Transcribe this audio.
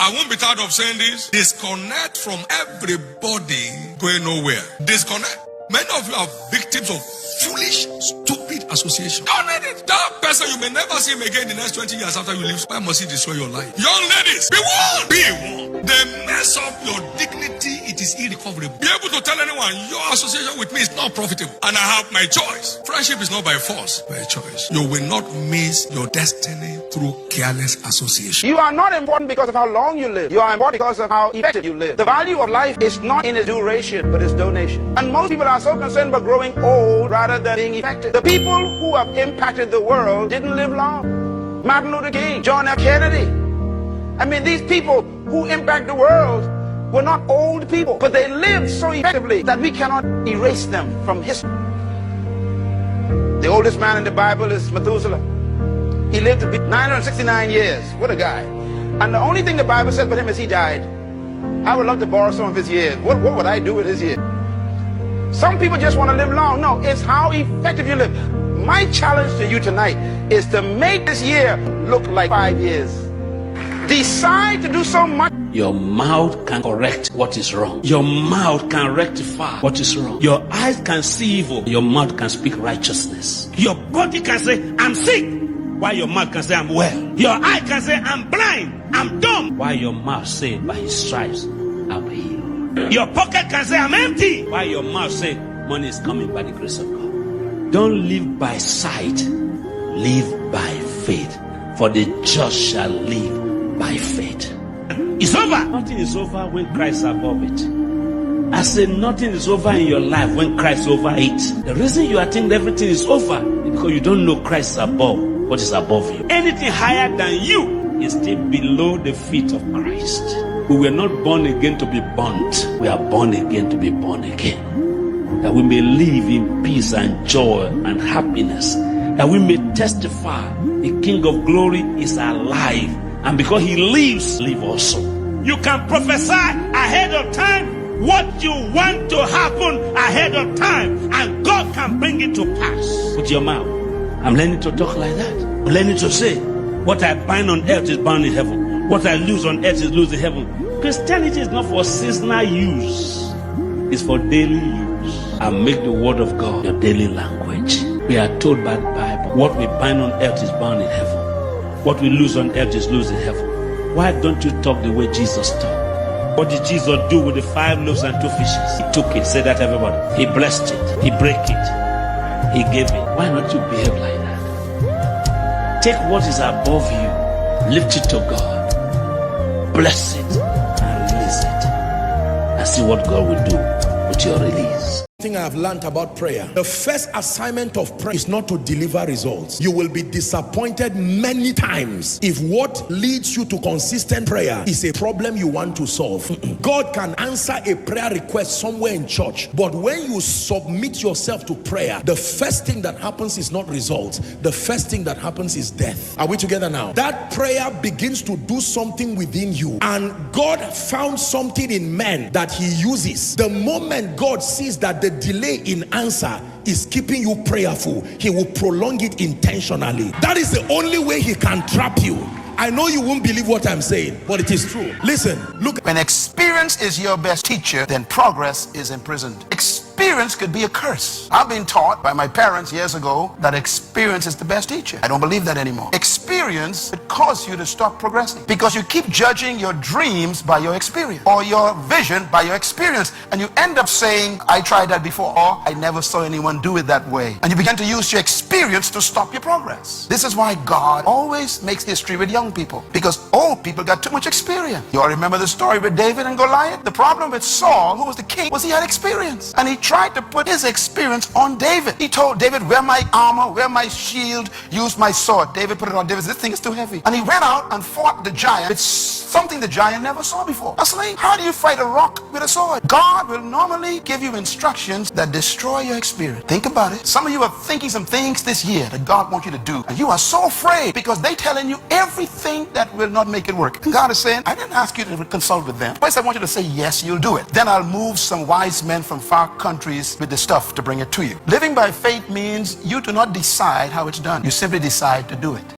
I won't be tired of saying this. Disconnect from everybody going nowhere. Disconnect. Many of you are victims of foolish, stupid association. Don't need it. That person, you may never see him again in the next 20 years after you leave. Why must he destroy your life? Young ladies, be warned. Be warned. They mess up your dignity. It is irrecoverable. Be able to tell anyone your association with me is not profitable, and I have my choice. Friendship is not by force, by choice. You will not miss your destiny through careless association. You are not important because of how long you live. You are important because of how effective you live. The value of life is not in its duration, but its donation. And most people are so concerned about growing old rather than being effective. The people who have impacted the world didn't live long. Martin Luther King, John F. Kennedy. I mean, these people who impact the world were not old people, but they lived so effectively that we cannot erase them from history. The oldest man in the Bible is Methuselah. He lived to be 969 years. What a guy. And the only thing the Bible said about him is he died. I would love to borrow some of his years. What would I do with his years? Some people just want to live long. No, it's how effective you live. My challenge to you tonight is to make this year look like 5 years. Decide to do so much. Your mouth can correct what is wrong. Your mouth can rectify what is wrong. Your eyes can see evil. Your mouth can speak righteousness. Your body can say, I'm sick, while your mouth can say, I'm well. Your eye can say, I'm blind, I'm dumb, while your mouth say, by his stripes, I'm healed. Your pocket can say, I'm empty, while your mouth say, money is coming by the grace of God. Don't live by sight, live by faith. For the just shall live by faith. It's over. Nothing is over when Christ is above it. I say nothing is over in your life when Christ is over it. The reason you are thinking everything is over is because you don't know Christ is above what is above you. Anything higher than you is still below the feet of Christ. We were not born again to be burnt. We are born again to be born again. That we may live in peace and joy and happiness. That we may testify the King of glory is alive. And because he lives, live also. You can prophesy ahead of time what you want to happen ahead of time, and God can bring it to pass with your mouth. I'm learning to talk like that. I'm learning to say, what I bind on earth is bound in heaven. What I lose on earth is loose in heaven. Christianity is not for seasonal use. It's for daily use. And make the word of God your daily language. We are told by the Bible, what we bind on earth is bound in heaven. What we lose on earth is loose in heaven. Why don't you talk the way Jesus talked? What did Jesus do with the 5 loaves and 2 fishes? He took it, say that everybody. He blessed it, he broke it, he gave it. Why not you behave like that? Take what is above you, lift it to God, bless it, and release it, and see what God will do with your release. Thing I have learned about prayer, the first assignment of prayer is not to deliver results. You will be disappointed many times if what leads you to consistent prayer is a problem you want to solve. God can answer a prayer request somewhere in church, but when you submit yourself to prayer, the first thing that happens is not results. The first thing that happens is death. Are we together now? That prayer begins to do something within you, and God found something in men that he uses. The moment God sees that the delay in answer is keeping you prayerful, he will prolong it intentionally. That is the only way he can trap you. I know you won't believe what I'm saying, but it is true. Listen, look. When experience is your best teacher, then progress is imprisoned. Experience could be a curse. I've been taught by my parents years ago that experience is the best teacher. I don't believe that anymore. Experience could cause you to stop progressing because you keep judging your dreams by your experience or your vision by your experience, and you end up saying, I tried that before, or I never saw anyone do it that way. And you begin to use your experience to stop your progress. This is why God always makes history with young people, because old people got too much experience. You all remember the story with David and Goliath? The problem with Saul, who was the king, was he had experience, and he tried to put his experience on David. He told David, wear my armor, wear my shield, use my sword. David put it on. David said, this thing is too heavy. And he went out and fought the giant. It's something the giant never saw before. A slave. How do you fight a rock with a sword? God will normally give you instructions that destroy your experience. Think about it. Some of you are thinking some things this year that God wants you to do, and you are so afraid because they're telling you everything that will not make it work. And God is saying, I didn't ask you to consult with them. First, I want you to say yes, you'll do it. Then I'll move some wise men from far countries with the stuff to bring it to you. Living by faith means you do not decide how it's done. You simply decide to do it.